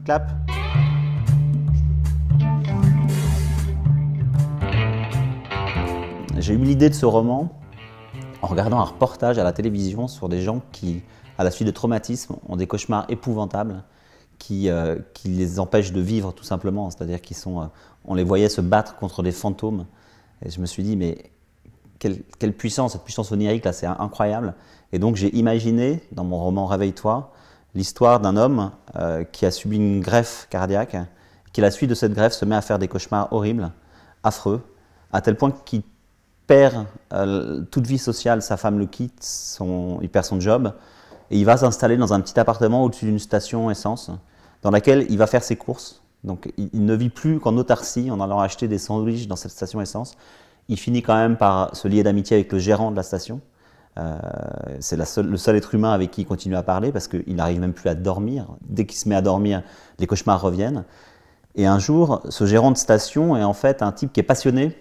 Clap. J'ai eu l'idée de ce roman en regardant un reportage à la télévision sur des gens qui, à la suite de traumatismes, ont des cauchemars épouvantables qui les empêchent de vivre tout simplement. C'est-à-dire on les voyait se battre contre des fantômes. Et je me suis dit, mais quelle puissance, cette puissance onirique là, c'est incroyable. Et donc j'ai imaginé, dans mon roman Réveille-toi, l'histoire d'un homme qui a subi une greffe cardiaque, qui à la suite de cette greffe se met à faire des cauchemars horribles, affreux, à tel point qu'il perd toute vie sociale, sa femme le quitte, il perd son job, et il va s'installer dans un petit appartement au-dessus d'une station essence, dans laquelle il va faire ses courses. Donc il ne vit plus qu'en autarcie, en allant acheter des sandwichs dans cette station essence. Il finit quand même par se lier d'amitié avec le gérant de la station. C'est le seul être humain avec qui il continue à parler, parce qu'il n'arrive même plus à dormir. Dès qu'il se met à dormir, les cauchemars reviennent. Et un jour, ce gérant de station est en fait un type qui est passionné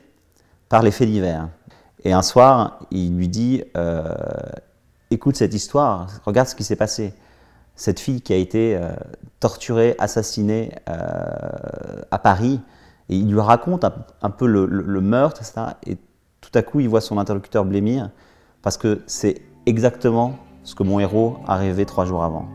par les faits divers. Et un soir, il lui dit écoute cette histoire, regarde ce qui s'est passé. Cette fille qui a été torturée, assassinée à Paris, et il lui raconte un peu le meurtre, etc. Et tout à coup, il voit son interlocuteur blêmir, parce que c'est exactement ce que mon héros a rêvé 3 jours avant.